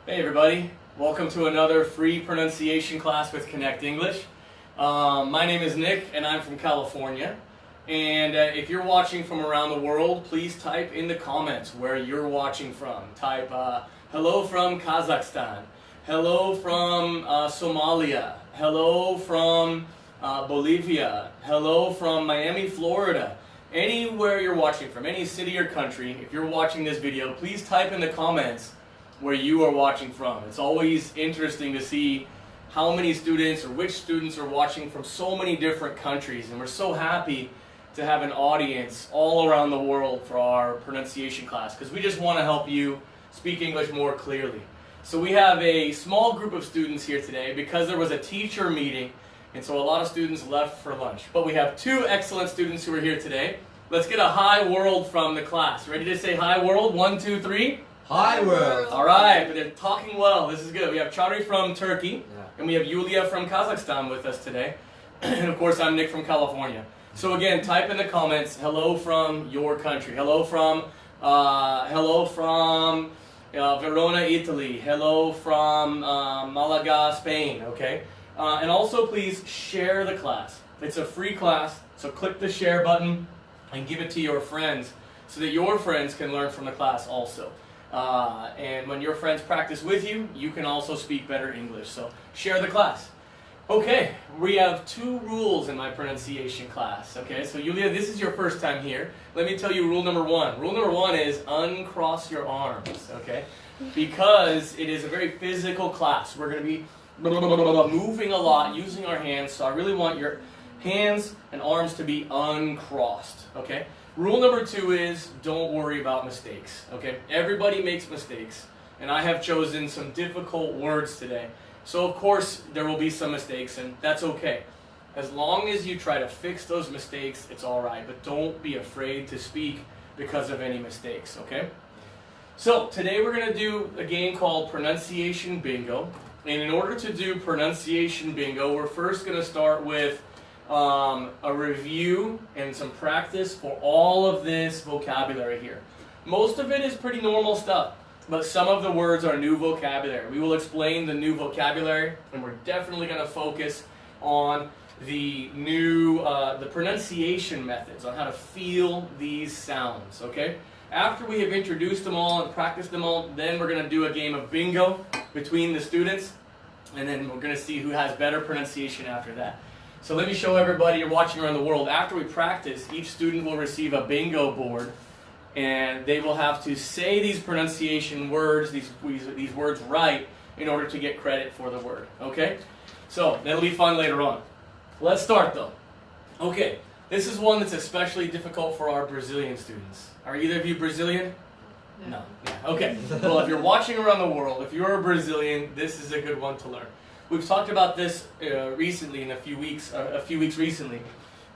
Hey everybody, welcome to another free pronunciation class with Connect English. My name is Nick and I'm from California. And if you're watching from around the world, please type in the comments where you're watching from. Type hello from Kazakhstan, hello from Somalia, hello from Bolivia, hello from Miami, Florida. Anywhere you're watching from, any city or country, if you're watching this video, please type in the comments where you are watching from. It's always interesting to see how many students or which students are watching from so many different countries, and we're so happy to have an audience all around the world for our pronunciation class because we just want to help you speak English more clearly. So we have a small group of students here today because there was a teacher meeting, and so a lot of students left for lunch. But we have two excellent students who are here today. Let's get a hi world from the class. Ready to say hi world? 1, 2, 3. Hi world! Alright, but they're talking well. This is good. We have Chari from Turkey, and we have Yuliya from Kazakhstan with us today. And of course, I'm Nick from California. So again, type in the comments, hello from your country. Hello from Verona, Italy. Hello from Malaga, Spain, okay? And also please share the class. It's a free class, so click the share button and give it to your friends so that your friends can learn from the class also. And when your friends practice with you, you can also speak better English. So share the class. Okay, we have 2 rules in my pronunciation class. Okay, so Yuliya, this is your first time here. Let me tell you rule number 1. Rule number 1 is uncross your arms. Okay, because it is a very physical class. We're going to be moving a lot, using our hands. So I really want your hands and arms to be uncrossed. Okay. Rule number 2 is don't worry about mistakes, okay? Everybody makes mistakes, and I have chosen some difficult words today. So of course there will be some mistakes, and that's okay. As long as you try to fix those mistakes, it's all right, but don't be afraid to speak because of any mistakes, okay? So today we're going to do a game called Pronunciation Bingo, and in order to do Pronunciation Bingo, we're first going to start with a review and some practice for all of this vocabulary here. Most of it is pretty normal stuff, but some of the words are new vocabulary. We will explain the new vocabulary, and we're definitely going to focus on the new, the pronunciation methods, on how to feel these sounds, okay? After we have introduced them all and practiced them all, then we're going to do a game of bingo between the students, and then we're going to see who has better pronunciation after that. So let me show everybody you're watching around the world. After we practice, each student will receive a bingo board, and they will have to say these pronunciation words, these words right, in order to get credit for the word. Okay? So that'll be fun later on. Let's start though. Okay, this is one that's especially difficult for our Brazilian students. Are either of you Brazilian? No. Yeah. Okay. Well, if you're watching around the world, if you're a Brazilian, this is a good one to learn. We've talked about this recently in a few weeks recently.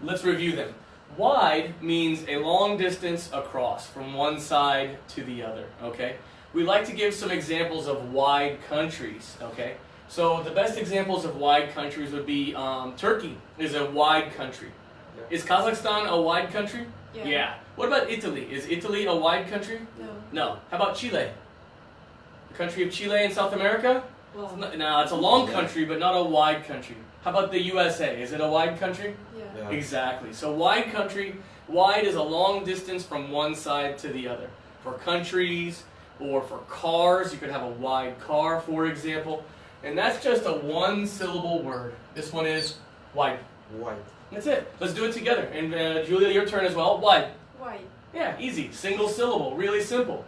Let's review them. Wide means a long distance across from one side to the other, okay? We like to give some examples of wide countries, okay? So the best examples of wide countries would be Turkey is a wide country. Yeah. Is Kazakhstan a wide country? Yeah. What about Italy? Is Italy a wide country? No. How about Chile? The country of Chile in South America? Well, no, it's a long country, but not a wide country. How about the USA? Is it a wide country? Yeah. Exactly. So wide country, wide is a long distance from one side to the other. For countries or for cars, you could have a wide car, for example. And that's just a 1-syllable word. This one is wide. Wide. That's it. Let's do it together. And Julia, your turn as well. Wide. Wide. Yeah, easy. Single syllable. Really simple.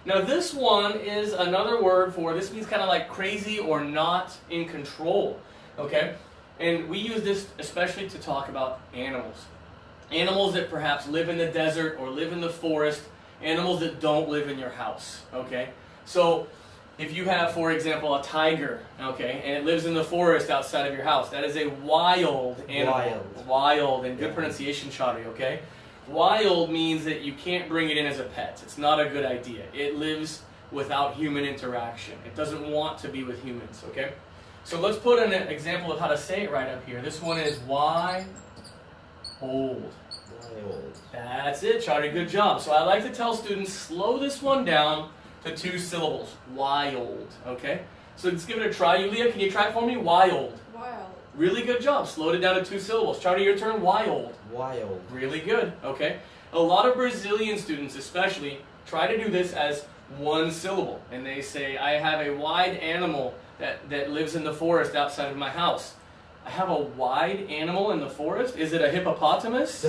Now this one is another word for, this means kind of like crazy or not in control, okay? And we use this especially to talk about animals. Animals that perhaps live in the desert or live in the forest, animals that don't live in your house, okay? So if you have, for example, a tiger, okay, and it lives in the forest outside of your house, that is a wild animal. Wild, and good pronunciation, Chari, okay? Wild means that you can't bring it in as a pet. It's not a good idea. It lives without human interaction. It doesn't want to be with humans, okay? So let's put an example of how to say it right up here. This one is why old. That's it, Chari. Good job. So I like to tell students, slow this one down to 2 syllables. Wild, okay? So let's give it a try. Yuliya, can you try it for me? Wild. Wild. Really good job. Slowed it down to 2 syllables. Charlie, your turn. Wild. Wild. Really good, okay? A lot of Brazilian students especially try to do this as 1 syllable. And they say, I have a wide animal that lives in the forest outside of my house. I have a wide animal in the forest? Is it a hippopotamus?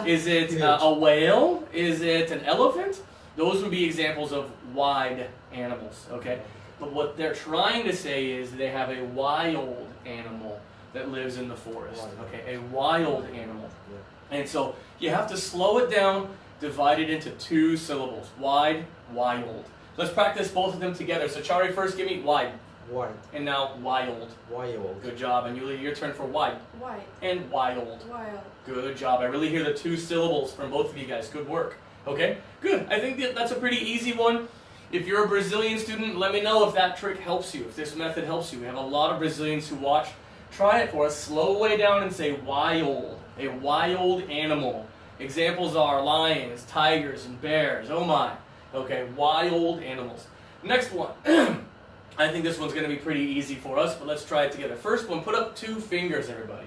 Is it a whale? Is it an elephant? Those would be examples of wide animals, okay? But what they're trying to say is they have a wild animal that lives in the forest, okay? A wild animal. And so you have to slow it down, divide it into 2 syllables. Wide, wild. Let's practice both of them together. So Chari, first give me wide. Wide. And now wild. Wild. Good job. And Yuliya, your turn for wide. White. And wild. Wild. Good job. I really hear the 2 syllables from both of you guys. Good work. Okay? Good. I think that's a pretty easy one. If you're a Brazilian student, let me know if that trick helps you, if this method helps you. We have a lot of Brazilians who watch. Try it for us. Slow way down and say wild. A wild animal. Examples are lions, tigers, and bears. Oh my. Okay, wild animals. Next one. I think this one's going to be pretty easy for us, but let's try it together. First one, put up 2 fingers, everybody.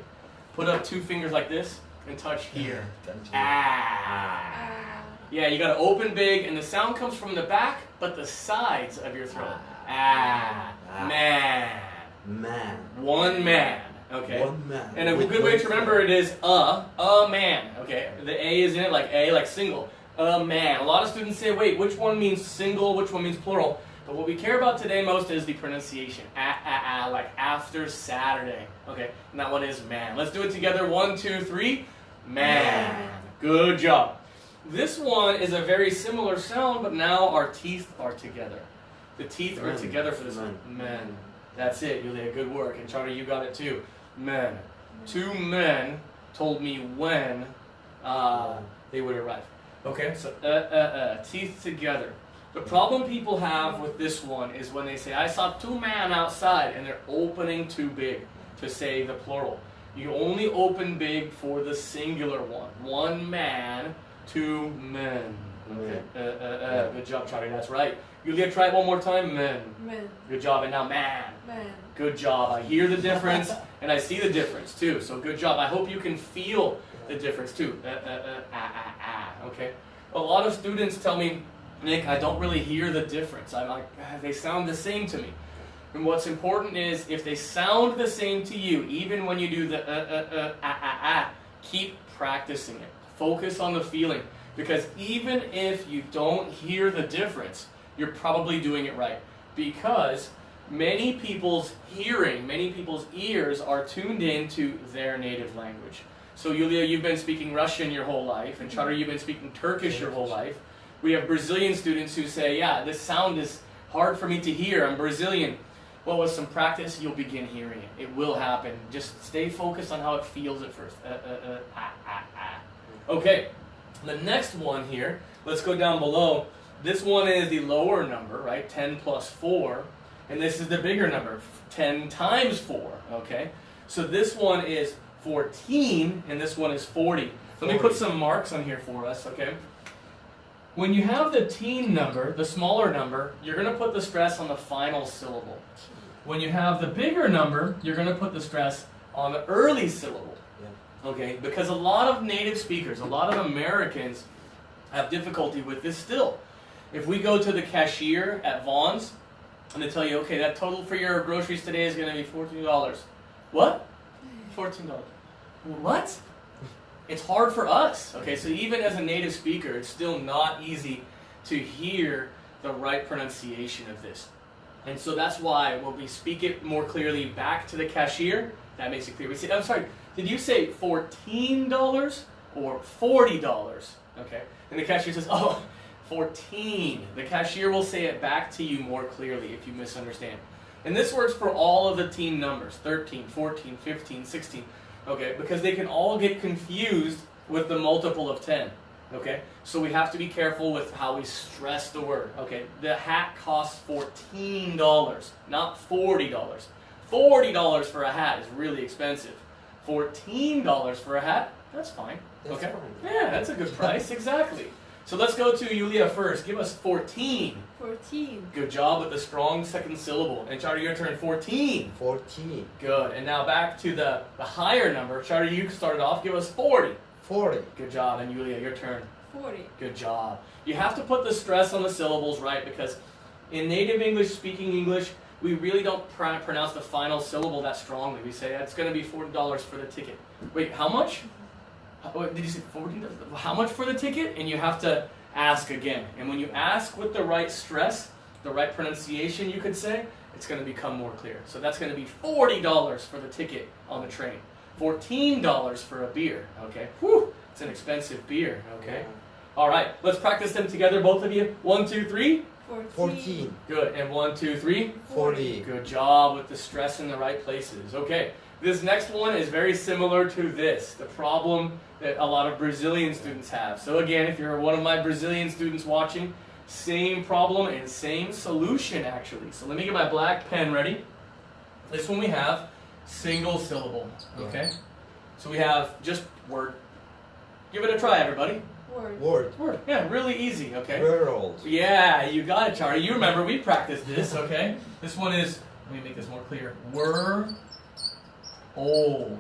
Put up 2 fingers like this and touch here. Ah. Yeah, you got to open big, and the sound comes from the back, but the sides of your throat. Ah. Man. Man. One man. Okay. One man. And a good way to remember it is a man. Okay. The A is in it, like single. A man. A lot of students say, wait, which one means single, which one means plural? But what we care about today most is the pronunciation. Like after Saturday. Okay, and that one is man. Let's do it together. 1, 2, 3. Man. Good job. This one is a very similar sound, but now our teeth are together. The teeth are together for this one. Men. That's it, Yuliya. Good work. And Charlie, you got it too. Men. 2 men told me when they would arrive. Okay, so teeth together. The problem people have with this one is when they say, I saw 2 men outside, and they're opening too big to say the plural. You only open big for the singular one. 1 man, 2 men. Okay. Good job, Charlie. That's right. Yuliya, try it one more time. Men. Men. Good job. And now man. Man. Good job. I hear the difference, and I see the difference too. So good job. I hope you can feel the difference too. Okay. A lot of students tell me, Nick, I don't really hear the difference. I'm like, they sound the same to me. And what's important is if they sound the same to you, even when you do the keep practicing it. Focus on the feeling. Because even if you don't hear the difference, you're probably doing it right. Because many people's hearing, many people's ears are tuned into their native language. So Yuliya, you've been speaking Russian your whole life, and Chadar, you've been speaking Turkish your whole life. We have Brazilian students who say, yeah, this sound is hard for me to hear. I'm Brazilian. Well, with some practice, you'll begin hearing it. It will happen. Just stay focused on how it feels at first. Okay, the next one here, let's go down below. This one is the lower number, right? 10 plus 4. And this is the bigger number, 10 times 4, okay? So this one is 14, and this one is 40. Let me put some marks on here for us, okay? When you have the teen number, the smaller number, you're going to put the stress on the final syllable. When you have the bigger number, you're going to put the stress on the early syllable. Okay? Because a lot of native speakers, a lot of Americans have difficulty with this still. If we go to the cashier at Vaughn's, and they tell you, okay, that total for your groceries today is going to be $14. What? $14. What? It's hard for us, okay? So even as a native speaker, it's still not easy to hear the right pronunciation of this. And so that's why when we speak it more clearly back to the cashier, that makes it clear. We say, I'm sorry, did you say $14 or $40? Okay? And the cashier says, oh, 14. The cashier will say it back to you more clearly if you misunderstand. And this works for all of the teen numbers, 13, 14, 15, 16. Okay, because they can all get confused with the multiple of 10. Okay, so we have to be careful with how we stress the word. Okay, the hat costs $14, not $40. $40 for a hat is really expensive. $14 for a hat, that's fine. Okay, yeah, that's a good price, exactly. So let's go to Yuliya first. Give us 14. 14. Good job with the strong second syllable. And Charlie, your turn. 14. 14. Good. And now back to the higher number. Charlie, you started off. Give us 40. 40. Good job. And Yuliya, your turn. 40. Good job. You have to put the stress on the syllables, right? Because in native English, speaking English, we really don't pronounce the final syllable that strongly. We say, it's going to be $40 for the ticket. Wait, how much? Did you say 40? How much for the ticket? And you have to ask again. And when you ask with the right stress, the right pronunciation, you could say, it's going to become more clear. So that's going to be $40 for the ticket on the train. $14 for a beer. Okay. Whew. It's an expensive beer. Okay. All right. Let's practice them together, both of you. 1, 2, 3. 14. Good. And 1, 2, 3. 40. Good job with the stress in the right places. Okay. This next one is very similar to this, the problem that a lot of Brazilian students have. So again, if you're one of my Brazilian students watching, same problem and same solution actually. So let me get my black pen ready. This one we have single syllable, okay? So we have just word. Give it a try, everybody. Word. Word. Yeah, really easy, okay? World. Yeah, you got it, Charlie. You remember, we practiced this, okay? This one is, let me make this more clear. Old.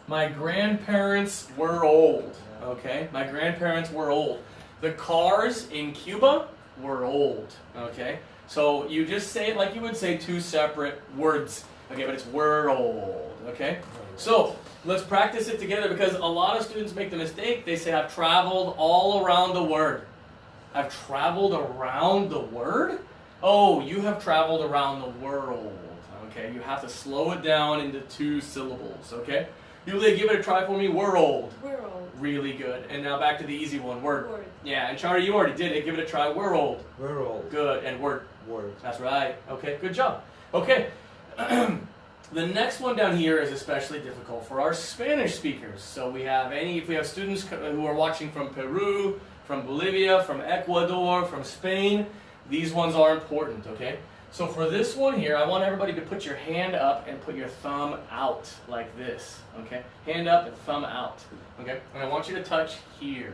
My grandparents were old, okay? My grandparents were old. The cars in Cuba were old, okay? So you just say it like you would say two separate words, okay? But it's were old, okay? So let's practice it together because a lot of students make the mistake. They say, I've traveled all around the word. I've traveled around the word? Oh, you have traveled around the world. Okay, you have to slow it down into 2 syllables, okay? Yuliya, give it a try for me. World. World. Really good. And now back to the easy one. Word. Word. Yeah, and Charlie, you already did it. Give it a try. World. World. Good. And word. Word. That's right. Okay, good job. Okay. The next one down here is especially difficult for our Spanish speakers. So if we have students who are watching from Peru, from Bolivia, from Ecuador, from Spain, these ones are important, okay? So for this one here, I want everybody to put your hand up and put your thumb out like this, okay? Hand up and thumb out, okay? And I want you to touch here,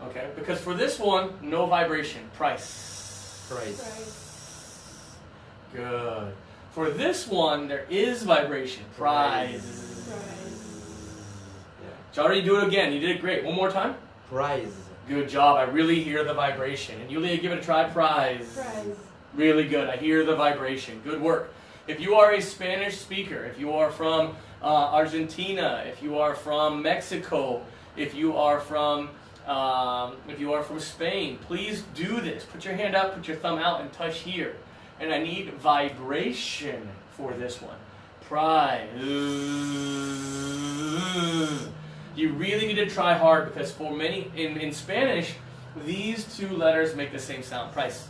okay? Because for this one, no vibration, price. Price. Good. For this one, there is vibration, prize. Charlie, do it again. You did it great. One more time. Prize. Good job. I really hear the vibration. And Yuliya, give it a try. Prize. Prize. Really good. I hear the vibration. Good work. If you are a Spanish speaker, if you are from Argentina, if you are from Mexico, if you are from Spain, please do this. Put your hand up, put your thumb out, and touch here. And I need vibration for this one. Prize. You really need to try hard because for many, in Spanish, these 2 letters make the same sound. Price.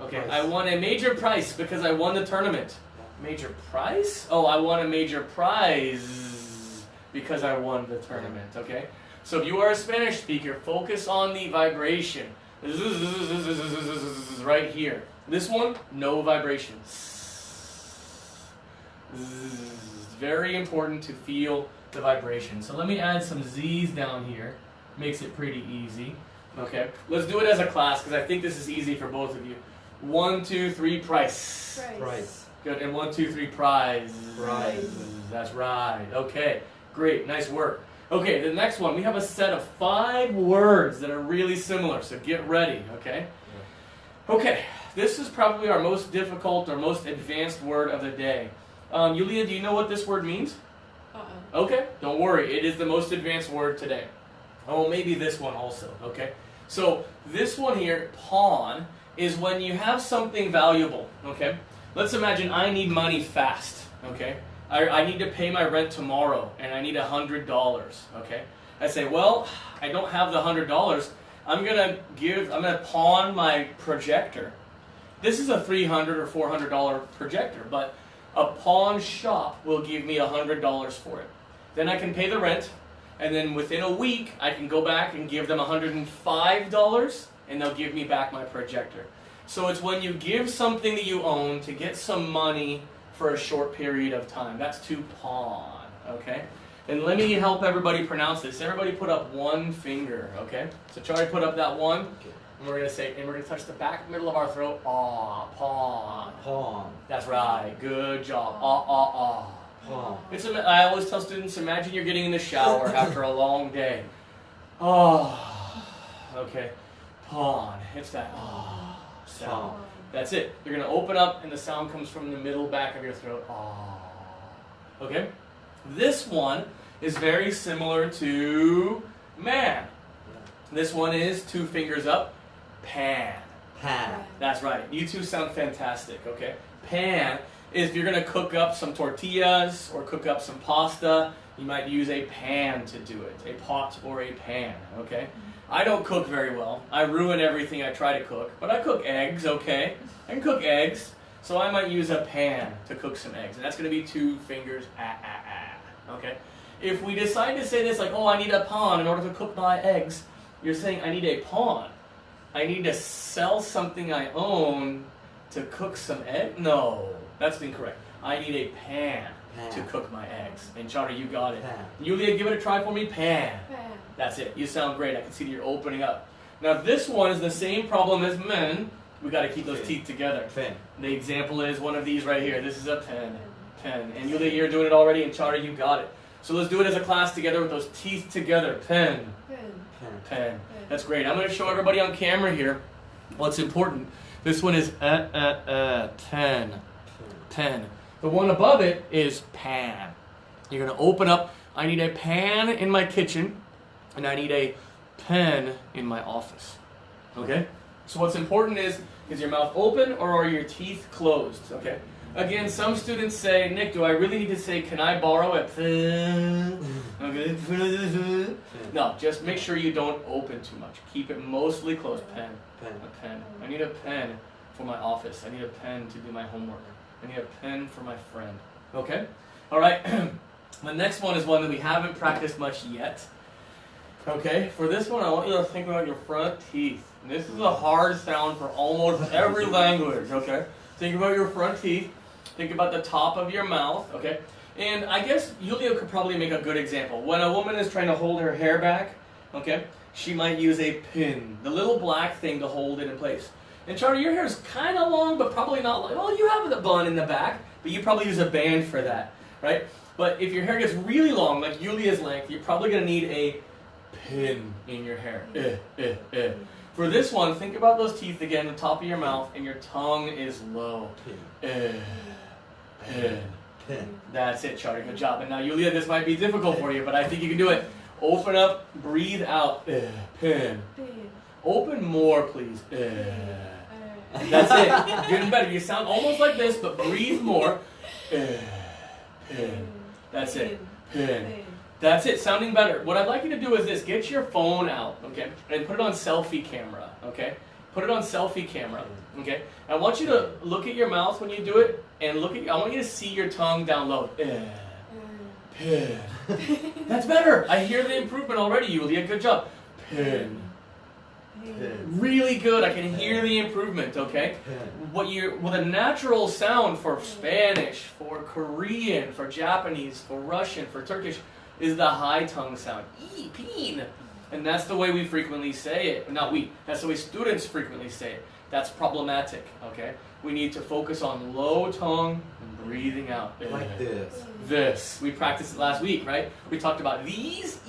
Okay, Price. I won a major prize because I won the tournament. Major prize? Oh, I won a major prize because I won the tournament, okay? So if you are a Spanish speaker, focus on the vibration. Right here. This one, no vibration. Very important to feel the vibration. So let me add some Z's down here. Makes it pretty easy. Okay, let's do it as a class because I think this is easy for both of you. 1, 2, 3, price. Price. Good, and 1, 2, 3, prize. Prize. That's right. Okay, great, nice work. Okay, the next one, we have a set of 5 words that are really similar, so get ready, okay? Okay, this is probably our most difficult or most advanced word of the day. Yuliya, do you know what this word means? Okay, don't worry, it is the most advanced word today. Oh, maybe this one also, okay? So, this one here, pawn, is when you have something valuable, okay? Let's imagine I need money fast, okay? I need to pay my rent tomorrow, and I need $100, okay? I say, well, I don't have the $100. I'm gonna pawn my projector. This is a $300 or $400 projector, but a pawn shop will give me $100 for it. Then I can pay the rent, and then within a week, I can go back and give them $105, and they'll give me back my projector. So it's when you give something that you own to get some money for a short period of time. That's to pawn, okay? And let me help everybody pronounce this. Everybody put up one finger, okay? So Charlie, put up that one. Okay. And we're gonna touch the back middle of our throat. Ah, pawn. Pawn. That's right. Good job. Ah, ah, ah. Pawn. I always tell students, imagine you're getting in the shower after a long day. Oh, okay. Pawn. It's that sound. Pawn. That's it. You're going to open up and the sound comes from the middle back of your throat. Okay? This one is very similar to man. This one is 2 fingers up. Pan. Pan. That's right. You two sound fantastic, okay? Pan is if you're going to cook up some tortillas or cook up some pasta, you might use a pan to do it. A pot or a pan, okay? I don't cook very well. I ruin everything I try to cook. But I cook eggs, okay? I can cook eggs. So I might use a pan to cook some eggs. And that's going to be 2 fingers, okay? If we decide to say this like, oh, I need a pawn in order to cook my eggs, you're saying I need a pawn. I need to sell something I own to cook some eggs? No, that's incorrect. I need a pan to cook my eggs. And Charlie, you got it. Pan. Yuliya, give it a try for me. Pan. Pan. That's it. You sound great. I can see that you're opening up. Now this one is the same problem as men. We got to keep those teeth together. Pen. The example is one of these right here. This is a pen. Pen. And Yuliya, you're doing it already, and Charlie, you got it. So let's do it as a class together with those teeth together. Pen. Pen. Pen. Pen. That's great. I'm going to show everybody on camera here what's important. This one is ten. Ten. The one above it is pan. You're going to open up. I need a pan in my kitchen, and I need a pen in my office. Okay? So what's important is your mouth open or are your teeth closed? Okay? Again, some students say, Nick, do I really need to say, can I borrow a pen? Okay. No, just make sure you don't open too much. Keep it mostly closed. Pen. Pen. A pen. I need a pen for my office. I need a pen to do my homework. I need a pen for my friend. Okay? All right. The next one is one that we haven't practiced much yet. Okay? For this one, I want you to think about your front teeth. And this is a hard sound for almost every language. Okay? Think about your front teeth. Think about the top of your mouth. Okay? And I guess Yuliya could probably make a good example. When a woman is trying to hold her hair back, okay, she might use a pin, the little black thing to hold it in place. And Charlie, your hair is kind of long, but probably not long. Well, you have the bun in the back, but you probably use a band for that, right? But if your hair gets really long, like Yuliya's length, you're probably going to need a pin in your hair. For this one, think about those teeth again, the top of your mouth, and your tongue is low. Pin. Pen. That's it, Charlie. Good job. And now, Yuliya, this might be difficult for you, but I think you can do it. Open up, breathe out. Pen. Pen. Open more, please. That's it. Getting better. You sound almost like this, but breathe more. Pen. That's it. Pen. That's it. Sounding better. What I'd like you to do is this. Get your phone out, okay, and put it on selfie camera, okay? Put it on selfie camera, okay? I want you to look at your mouth when you do it, and I want you to see your tongue down low. Pen. That's better. I hear the improvement already, Yuliya. Good job. Pen. Really good. I can hear the improvement, okay? With a natural sound for Spanish, for Korean, for Japanese, for Russian, for Turkish, is the high tongue sound. Peen. And that's the way we frequently say it. Not we. That's the way students frequently say it. That's problematic, okay? We need to focus on low tongue and breathing out. Like this. This. We practiced it last week, right? We talked about these.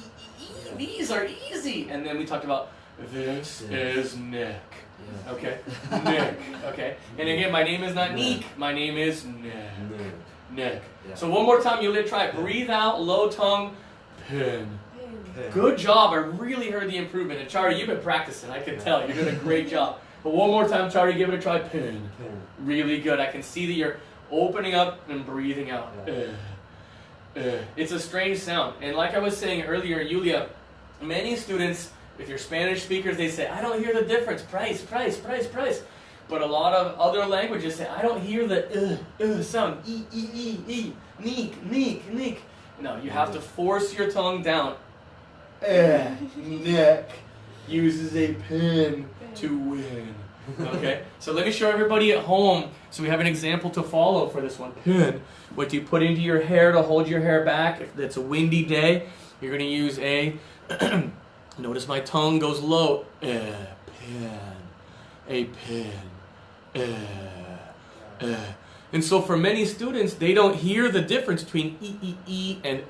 These are easy. And then we talked about this is Nick. Yeah. Okay? Nick. Okay? And again, my name is not Nick. My name is Nick. Nick. Yeah. So one more time, Yuliya, try it. Breathe out, low tongue, pen. Pen. Good job. I really heard the improvement. And Charlie, you've been practicing. I can tell. You're doing a great job. But one more time, Charlie, give it a try. Pen. Pen. Really good. I can see that you're opening up and breathing out. It's a strange sound. And like I was saying earlier, Yuliya, many students, if you're Spanish speakers, they say, I don't hear the difference. Price. But a lot of other languages say, I don't hear the sound. Neek. No, you have to force your tongue down. Nick uses a pen to win. Okay, so let me show everybody at home so we have an example to follow for this one. Pen. What do you put into your hair to hold your hair back? If it's a windy day, you're going to use a, notice my tongue goes low. Pen. a pen. And so for many students, they don't hear the difference between E and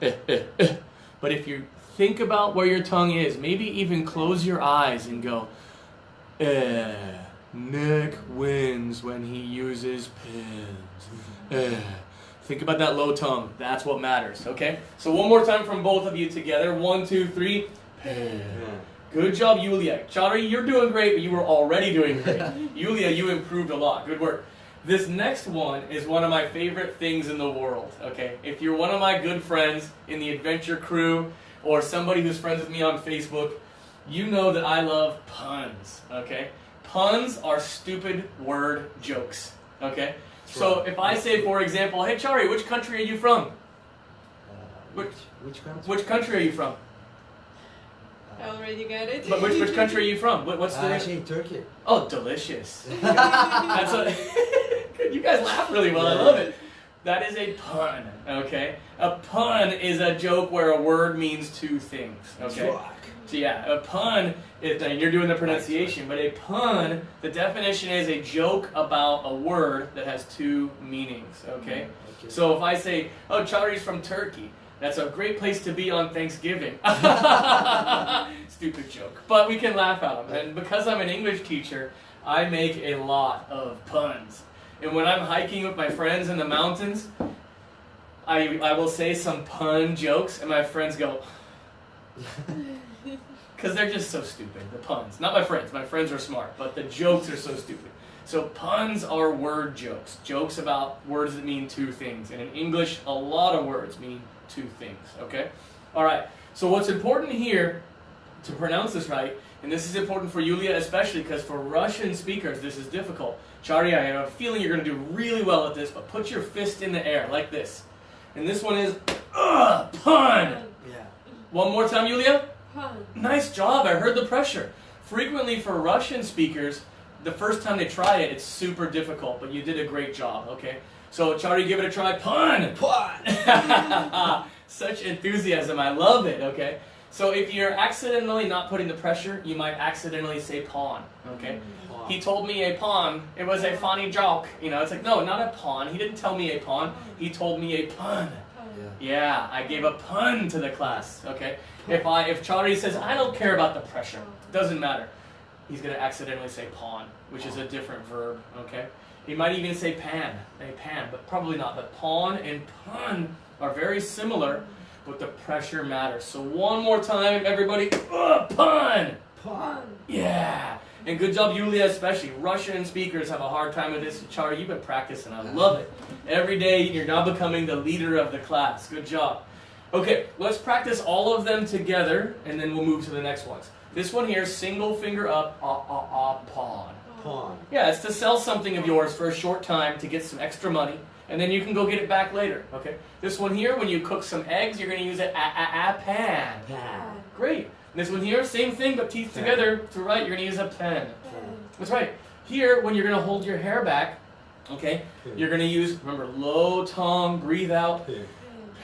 But if you think about where your tongue is, maybe even close your eyes and go, Nick wins when he uses pens. Think about that low tongue. That's what matters, okay? So one more time from both of you together. 1, 2, 3. Pen. Good job, Yuliya. Chari, you're doing great, but you were already doing great. Yuliya, you improved a lot. Good work. This next one is one of my favorite things in the world, okay? If you're one of my good friends in the adventure crew or somebody who's friends with me on Facebook, you know that I love puns, okay? Puns are stupid word jokes, okay? So if I say, for example, hey, Chari, which country are you from? Which country? Which country are you from? I already got it. But which country are you from? What's the Actually, Turkey. Oh, delicious. That's a you guys laugh really well. I love it. That is a pun, okay? A pun is a joke where a word means two things, okay? So yeah, a pun is, and you're doing the pronunciation, but a pun, the definition is a joke about a word that has two meanings, okay? So if I say, oh, Chari's from Turkey, that's a great place to be on Thanksgiving. Stupid joke. But we can laugh at them. And because I'm an English teacher, I make a lot of puns. And when I'm hiking with my friends in the mountains, I will say some pun jokes, and my friends go, because they're just so stupid, the puns. Not my friends. My friends are smart, but the jokes are so stupid. So puns are word jokes. Jokes about words that mean two things. And in English, a lot of words mean two things, okay? All right, so what's important here to pronounce this right, and this is important for Yuliya especially because for Russian speakers, this is difficult. Chari, I have a feeling you're going to do really well at this, but put your fist in the air like this. And this one is, pun. Yeah. One more time, Yuliya. Pun. Nice job, I heard the pressure. Frequently for Russian speakers, the first time they try it, it's super difficult, but you did a great job, okay? So, Chari, give it a try. Pun! Pun! Such enthusiasm. I love it, okay? So, if you're accidentally not putting the pressure, you might accidentally say pawn, okay? Pawn. He told me a pawn. It was a funny joke. You know, it's like, no, not a pawn. He didn't tell me a pawn. He told me a pun. Yeah, I gave a pun to the class, okay? If Chari says, I don't care about the pressure, doesn't matter. He's going to accidentally say pawn, which is a different verb, okay? He might even say pan, but probably not. But pawn and pun are very similar, but the pressure matters. So one more time, everybody. Pun! Pun! Yeah! And good job, Yuliya, especially. Russian speakers have a hard time with this. Chari, you've been practicing. I love it. Every day, you're now becoming the leader of the class. Good job. Okay, let's practice all of them together, and then we'll move to the next ones. This one here, single finger up, pawn. Pawn. Yeah, it's to sell something of yours for a short time to get some extra money, and then you can go get it back later, okay? This one here, when you cook some eggs, you're going to use a pan. Pan. Great. This one here, same thing, but teeth together to the right, you're going to use a pen. That's right. Here, when you're going to hold your hair back, okay, you're going to use, remember, low tongue, breathe out. Pen.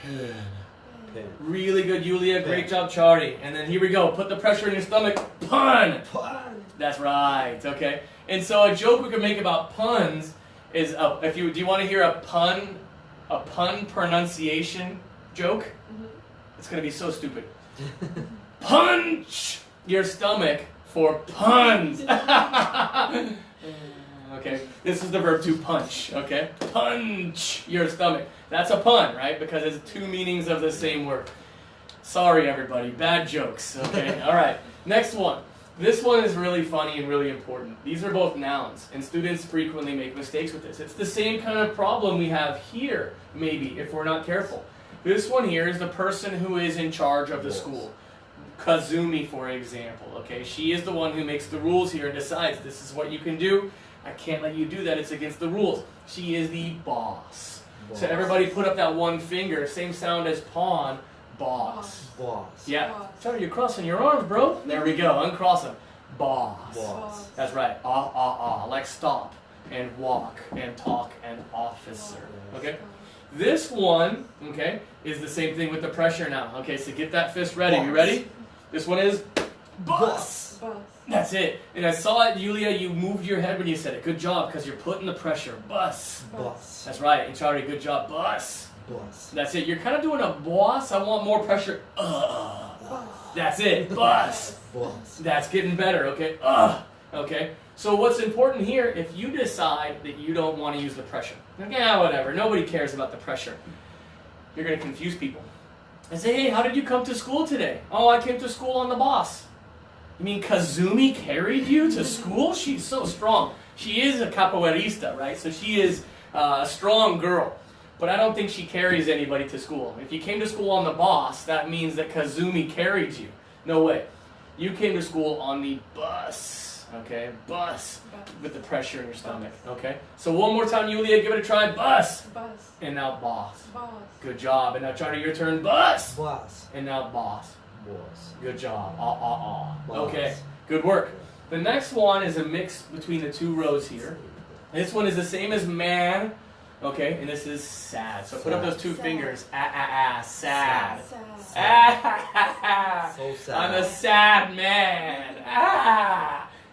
Pen. Really good, Yuliya. Great job, Chari. And then here we go. Put the pressure in your stomach. Pun! Pun. That's right, okay? And so a joke we could make about puns is, do you want to hear a pun pronunciation joke? It's going to be so stupid. Punch your stomach for puns. Okay, this is the verb to punch, okay? Punch your stomach. That's a pun, right? Because it's two meanings of the same word. Sorry, everybody. Bad jokes, okay? All right, next one. This one is really funny and really important. These are both nouns, and students frequently make mistakes with this. It's the same kind of problem we have here, maybe, if we're not careful. This one here is the person who is in charge of the school. Kazumi, for example, okay? She is the one who makes the rules here and decides this is what you can do. I can't let you do that. It's against the rules. She is the boss. So everybody put up that one finger. Same sound as pawn. Boss. Boss. Yeah. Sorry, you're crossing your arms, bro. There we go. Uncross them. Boss. Boss. That's right. Like stop and walk and talk and officer. Okay? This one, okay, is the same thing with the pressure now. Okay, so get that fist ready. You ready? This one is boss. Bus. That's it. And I saw it, Yuliya, you moved your head when you said it. Good job, because you're putting the pressure. Bus. Bus. That's right. And Charlie, good job. Bus. Bus. That's it. You're kind of doing a boss. I want more pressure. Bus. That's it. Bus. Bus. That's getting better, okay? Okay? So what's important here, if you decide that you don't want to use the pressure, like, yeah, whatever, nobody cares about the pressure, you're going to confuse people. And say, hey, how did you come to school today? Oh, I came to school on the bus. You mean Kazumi carried you to school? She's so strong. She is a capoeirista, right? So she is a strong girl. But I don't think she carries anybody to school. If you came to school on the bus, that means that Kazumi carried you. No way. You came to school on the bus, okay? Bus, with the pressure in your stomach, okay? So one more time, Yuliya, give it a try. Bus. Bus. And now boss. Boss. Good job. And now Charlie, your turn. Bus. Bus. And now boss. Boss. Good job. Boss. Okay, good work. The next one is a mix between the two rows here. This one is the same as man, okay? And this is sad. So put up those two Sad. fingers. Sad. Sad. So sad. I'm a sad man.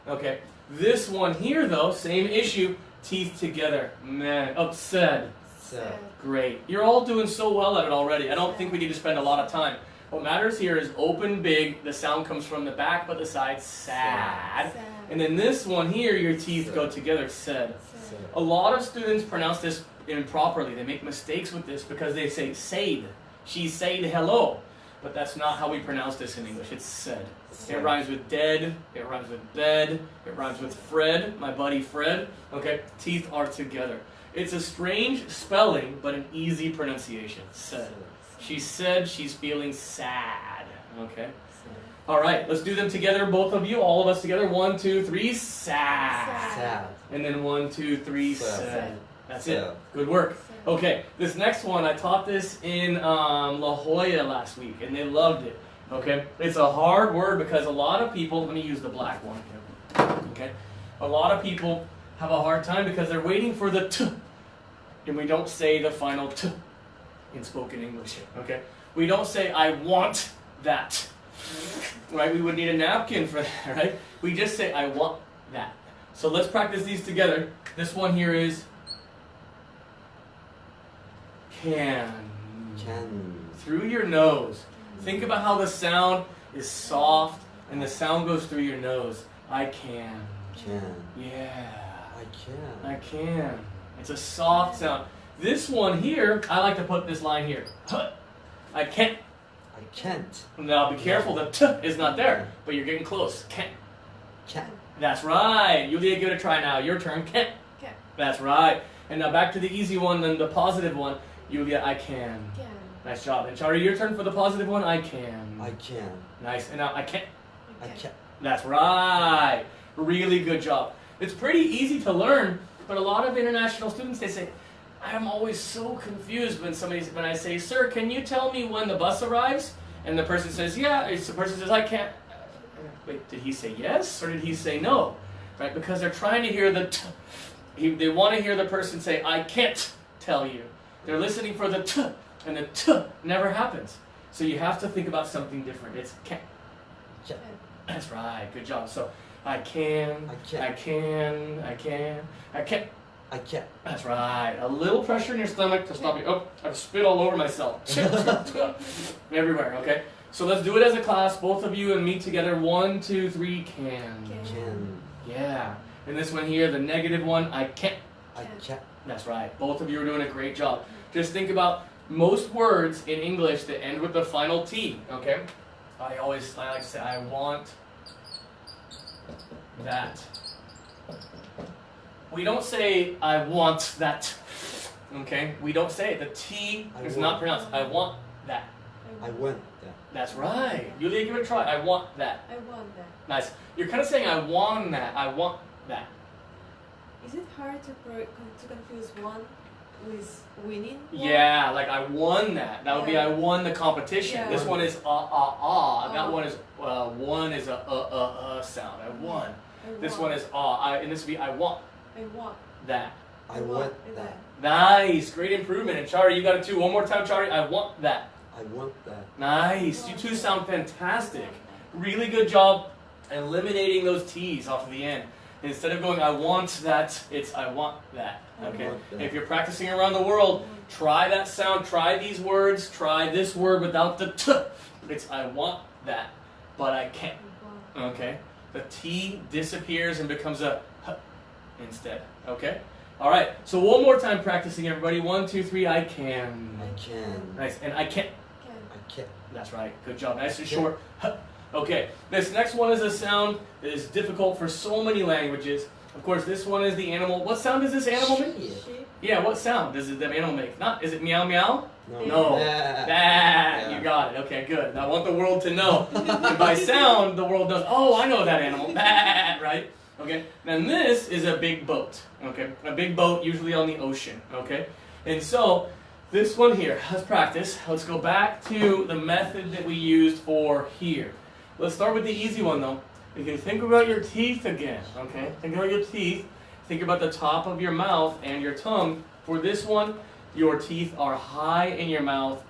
Okay. This one here, though, same issue. Teeth together. Man. Upset. Sad. Great. You're all doing so well at it already. I don't think we need to spend a lot of time. What matters here is open big. The sound comes from the back, but the side sad. Sad. And then this one here, your teeth go together. Said. Sad. A lot of students pronounce this improperly. They make mistakes with this because they say said. She said hello. But that's not how we pronounce this in English. It's said. It rhymes with dead. It rhymes with bed. It rhymes with Fred, my buddy Fred. Okay, teeth are together. It's a strange spelling, but an easy pronunciation. Said. She said she's feeling sad. Okay. All right, let's do them together, both of you, all of us together. 1, 2, 3, sad. Sad. And then 1, 2, 3, Sad. sad. That's Sad. it. Good work. Okay, this next one, I taught this in La Jolla last week, and they loved it. Okay, it's a hard word because a lot of people, let me use the black one here. Okay, a lot of people have a hard time because they're waiting for the t, and we don't say the final t in spoken English. Okay, we don't say I want that. Right, we would need a napkin for that. Right, we just say I want that. So let's practice these together. This one here is can. Through your nose. Think about how the sound is soft and the sound goes through your nose. I can. Yeah. I can. It's a soft sound. This one here, I like to put this line here. I can't. I can't. Now be careful, the t is not there, but you're getting close. Can't. Can't. That's right. Yuliya, give it a try now. Your turn. Can't. Can. That's right. And now back to the easy one, then the positive one. Yuliya, I can. Can. Nice job. And Charlie, your turn for the positive one. I can. I can. Nice. And now I can't. I can't. That's right. Really good job. It's pretty easy to learn, but a lot of international students, they say, I'm always so confused when I say, sir, can you tell me when the bus arrives? And the person says, yeah. The person says, I can't. Wait, did he say yes or did he say no? Right? Because they're trying to hear the t. They want to hear the person say, I can't tell you. They're listening for the t, and the t never happens. So you have to think about something different. It's can't. Can't. That's right. Good job. So I can. I can. I can. I can. I can't. I can't. That's right. A little pressure in your stomach to stop you. Oh, I've spit all over myself. Everywhere, okay? So let's do it as a class, both of you and me together. 1, 2, 3, can. Can. Yeah. And this one here, the negative one, I can't. I can't. That's right. Both of you are doing a great job. Just think about most words in English that end with the final T, okay? I like to say, I want that. We don't say, I want that. Okay? We don't say it. The T is not pronounced. I want that. I want that. That's right. Yuliya, give it a try. I want that. I want that. Nice. You're kind of saying, I want that. I want that. Is it hard to confuse one with winning? Yeah, like I won that. That would be I won the competition. Yeah. This one is That one is a sound. I won. This one is and this would be I want I want that. I want that. Nice, great improvement. And Chari, you got it too. One more time, Chari. I want that. I want that. Nice. You two sound fantastic. Really good job. Eliminating those T's off of the end. Instead of going, I want that, it's I want that. Okay? If you're practicing around the world, try that sound, try these words, try this word without the T. It's I want that, but I can't. Okay? The T disappears and becomes a H instead. Okay? Alright, so one more time practicing, everybody. 1, 2, 3, I can. I can. Nice, and I can't. I can. That's right, good job. Nice and short. H. Okay, this next one is a sound that is difficult for so many languages. Of course, this one is the animal. What sound does this animal make? Sheep. Yeah, what sound does the animal make? Not, is it meow meow? No. No. Bah. Bah. You got it. Okay, good. I want the world to know. And by sound, the world does, oh, I know that animal. Bah, right? Okay, and this is a big boat. Okay, a big boat usually on the ocean. Okay, and so this one here, let's practice. Let's go back to the method that we used for here. Let's start with the easy one though. You can think about your teeth again, okay? Think about your teeth. Think about the top of your mouth and your tongue. For this one, your teeth are high in your mouth.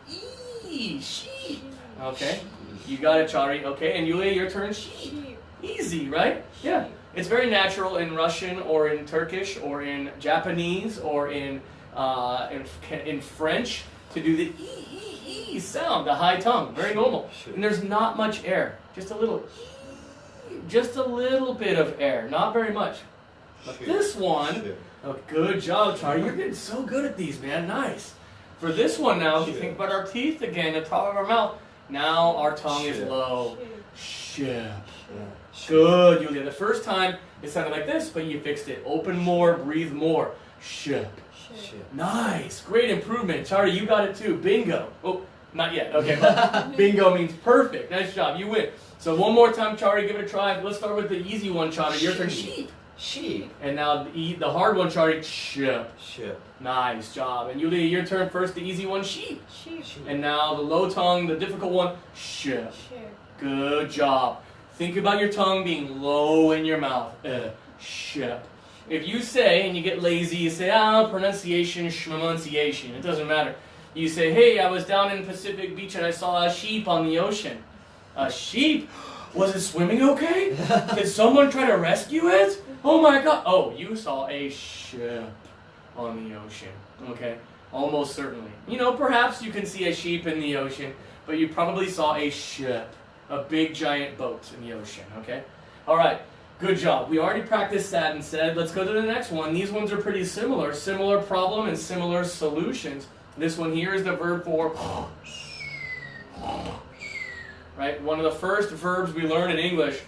Eee, sheep. Okay? You got it, Chari. Okay, and Yuliya, your turn. Sheep. Sheep. Easy, right? Yeah. It's very natural in Russian or in Turkish or in Japanese or in French to do the E sound, the high tongue. Very normal. And there's not much air. Just a little just a little bit of air, not very much. But this one, oh, good job, Charlie. You're getting so good at these, man. Nice. For this one now, if you think about our teeth again, the top of our mouth, now our tongue is low. Ship. Good, Yuliya. The first time it sounded like this, but you fixed it. Open more, breathe more. Ship. Nice. Great improvement. Charlie, you got it too. Bingo. Oh, not yet. Okay, but bingo means perfect. Nice job. You win. So one more time, Charlie, give it a try. Let's start with the easy one, Charlie. Your turn. Sheep. Sheep. And now the hard one, Charlie. Ship. Ship. Nice job. And Yuliya, your turn first. The easy one, sheep. Sheep. And now the low tongue, the difficult one, ship. Sheep. Good job. Think about your tongue being low in your mouth. Ship. If you say, and you get lazy, you say, pronunciation, schmunciation. It doesn't matter. You say, hey, I was down in Pacific Beach and I saw a sheep on the ocean. A sheep? Was it swimming okay? Did someone try to rescue it? Oh my God. Oh, you saw a ship on the ocean. Okay? Almost certainly. You know, perhaps you can see a sheep in the ocean, but you probably saw a ship. A big giant boat in the ocean. Okay? Alright. Good job. We already practiced that and said, let's go to the next one. These ones are pretty similar. Similar problem and similar solutions. This one here is the verb for right? One of the first verbs we learn in English.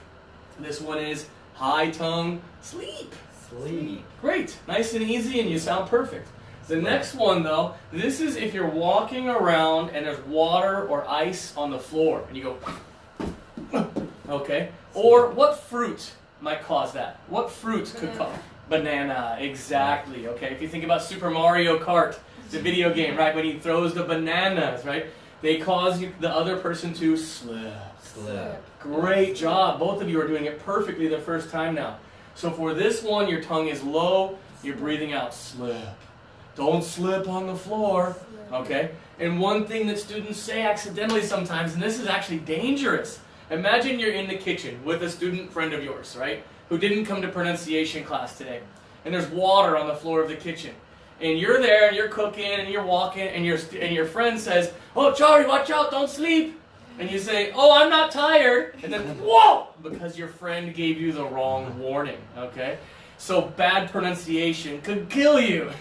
This one is high tongue, sleep. Sleep. Great. Nice and easy and you sound perfect. The next one though, this is if you're walking around and there's water or ice on the floor and you go okay? Or what fruit might cause that? What fruit could cause? Banana, exactly. Okay, if you think about Super Mario Kart, the video game, right? When he throws the bananas, right? They cause the other person to slip. Slip. Great job. Both of you are doing it perfectly the first time now. So for this one, your tongue is low. You're breathing out. Slip. Don't slip on the floor. Okay? And one thing that students say accidentally sometimes, and this is actually dangerous. Imagine you're in the kitchen with a student friend of yours, right? Who didn't come to pronunciation class today. And there's water on the floor of the kitchen. And you're there and you're cooking and you're walking and your friend says, oh, Charlie, watch out, don't sleep. And you say, oh, I'm not tired. And then, whoa, because your friend gave you the wrong warning, okay? So bad pronunciation could kill you.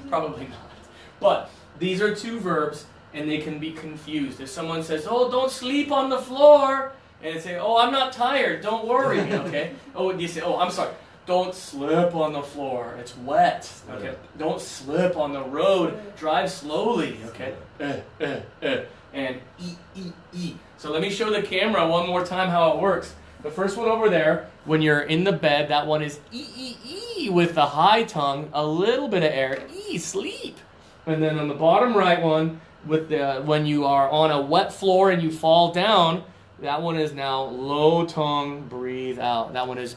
Probably not. But these are two verbs and they can be confused. If someone says, oh, don't sleep on the floor, and they say, oh, I'm not tired, don't worry, okay? Oh, you say, oh, I'm sorry. Don't slip on the floor. It's wet. Okay. Don't slip on the road. Drive slowly. Okay. And e. So let me show the camera one more time how it works. The first one over there, when you're in the bed, that one is e with the high tongue, a little bit of air. Sleep. And then on the bottom right one, with the when you are on a wet floor and you fall down, that one is now low tongue. Breathe out. That one is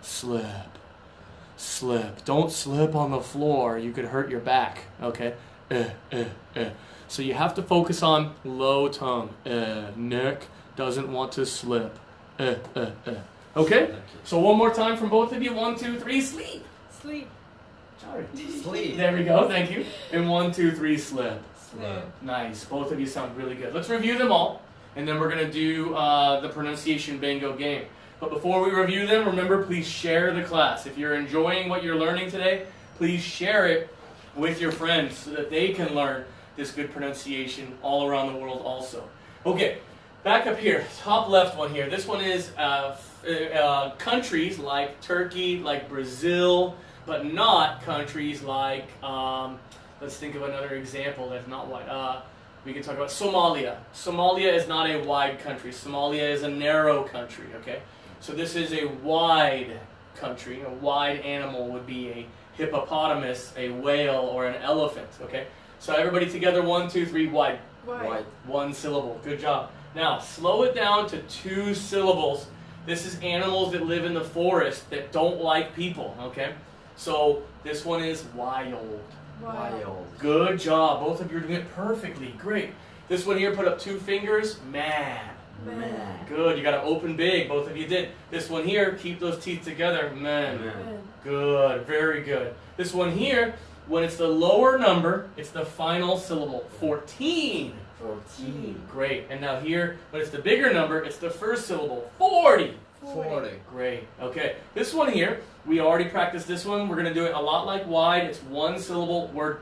slip. Slip. Don't slip on the floor. You could hurt your back. Okay? So you have to focus on low tongue. Nick doesn't want to slip. Okay? So one more time from both of you. 1, 2, 3, sleep. Sleep. Sorry. Sleep. There we go, thank you. And 1, 2, 3, slip. Slip. Nice. Both of you sound really good. Let's review them all, and then we're going to do the pronunciation bingo game. But before we review them, remember, please share the class. If you're enjoying what you're learning today, please share it with your friends so that they can learn this good pronunciation all around the world also. Okay, back up here, top left one here. This one is countries like Turkey, like Brazil, but not countries like, let's think of another example that's not wide. We can talk about Somalia. Somalia is not a wide country. Somalia is a narrow country, okay? So this is a wide country. A wide animal would be a hippopotamus, a whale, or an elephant, okay? So everybody together, 1, 2, 3, wide. Wide. 1 syllable. Good job. Now, slow it down to 2 syllables. This is animals that live in the forest that don't like people, okay? So this one is wild. Wild. Good job. Both of you are doing it perfectly. Great. This one here, put up 2 fingers. Man. Man. Good. You got to open big. Both of you did. This one here, keep those teeth together. Man. Man. Good. Very good. This one here, when it's the lower number, it's the final syllable. 14. 14. Great. And now here, when it's the bigger number, it's the first syllable. 40. 40. Great. Okay. This one here, we already practiced this one. We're going to do it a lot like wide. It's 1 syllable word.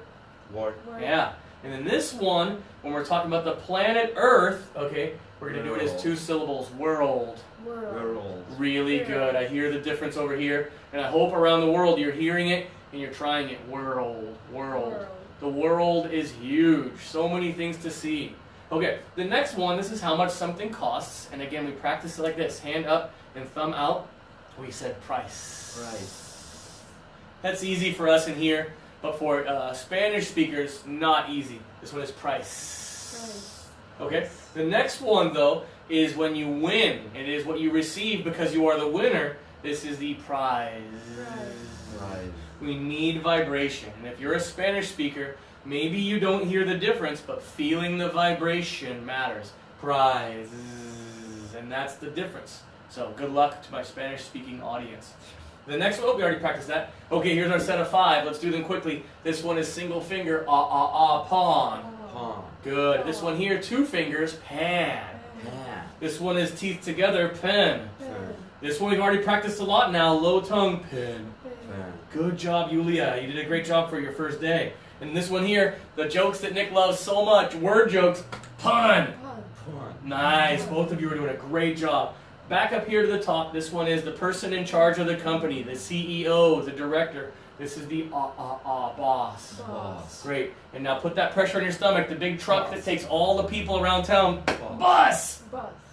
Word. Yeah. And then this one, when we're talking about the planet Earth, okay, we're going to do it as 2 syllables. World. World. Really good. I hear the difference over here. And I hope around the world you're hearing it and you're trying it. World. World. The world is huge. So many things to see. Okay, the next one, this is how much something costs. And again, we practice it like this. Hand up and thumb out. We said price. Price. That's easy for us in here. But for Spanish speakers, not easy. This one is price. Okay? The next one, though, is when you win. It is what you receive because you are the winner. This is the prize. Prize. We need vibration. And if you're a Spanish speaker, maybe you don't hear the difference, but feeling the vibration matters. Prize. And that's the difference. So good luck to my Spanish-speaking audience. The next one, we already practiced that. Okay, here's our set of 5. Let's do them quickly. This one is single finger, pawn. Pawn. Good. This one here, 2 fingers, pan. Pan. This one is teeth together, pen. Pen. This one we've already practiced a lot now, low tongue, pen. Pen. Good job, Yuliya. You did a great job for your first day. And this one here, the jokes that Nick loves so much, word jokes, pun. Pawn. Nice. Both of you are doing a great job. Back up here to the top, this one is the person in charge of the company, the CEO, the director. This is the boss. Boss. Great. And now put that pressure on your stomach, the big truck that takes all the people around town. Bus.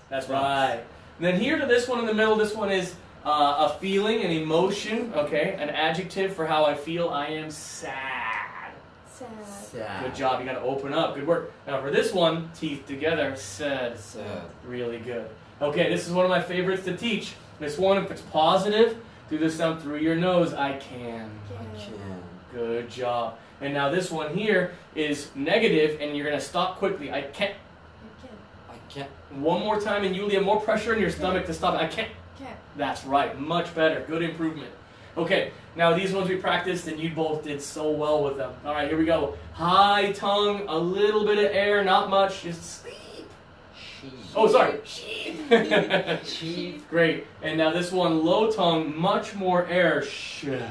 That's right. And then here to this one in the middle, this one is a feeling, an emotion, okay? An adjective for how I feel. I am sad. Sad. Good job. You got to open up. Good work. Now for this one, teeth together, sad. Sad. Really good. Okay, this is one of my favorites to teach. This one, if it's positive, do the sound through your nose. I can. Can. Good job. And now this one here is negative, and you're going to stop quickly. I can't. I can't. One more time, and Yuliya, more pressure in your stomach to stop. I can't. That's right. Much better. Good improvement. Okay, now these ones we practiced, and you both did so well with them. All right, here we go. High tongue, a little bit of air, not much. Just sleep. Sheep. Oh, sorry. Sheep. Sheep. Great. And now this one, low tongue, much more air. Ship.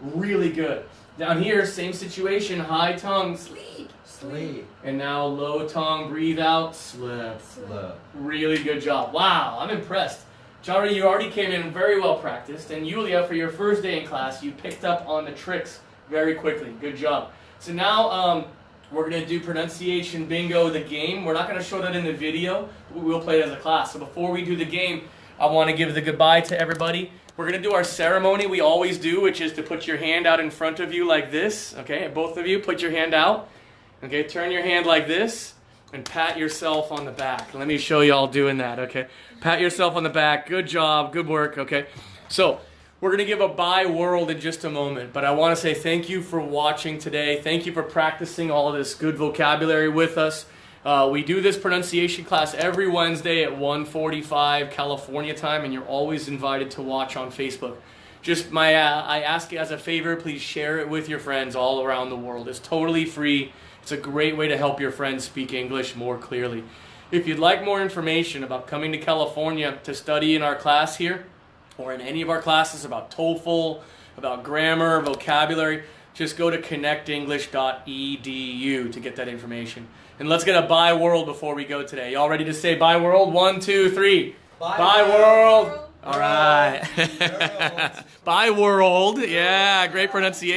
Really good. Down here, same situation. High tongue, sleep. Sleep. And now low tongue, breathe out, slip. Slip. Really good job. Wow, I'm impressed. Chari, you already came in very well practiced. And Yuliya, for your first day in class, you picked up on the tricks very quickly. Good job. So now we're going to do pronunciation bingo, the game. We're not going to show that in the video. We'll play it as a class. So before we do the game, I want to give the goodbye to everybody. We're going to do our ceremony we always do, which is to put your hand out in front of you like this. Okay, both of you, put your hand out. Okay, turn your hand like this and pat yourself on the back. Let me show you all doing that, okay? Pat yourself on the back. Good job. Good work, okay? So we're going to give a bye world in just a moment, but I want to say thank you for watching today. Thank you for practicing all of this good vocabulary with us. We do this pronunciation class every Wednesday at 1:45 California time, and you're always invited to watch on Facebook. Just I ask you as a favor, please share it with your friends all around the world. It's totally free. It's a great way to help your friends speak English more clearly. If you'd like more information about coming to California to study in our class here, or in any of our classes about TOEFL, about grammar, vocabulary, just go to connectenglish.edu to get that information. And let's get a bye world before we go today. Y'all ready to say bye world? 1, 2, 3. Bye world. All right. Bye world. Yeah, great pronunciation.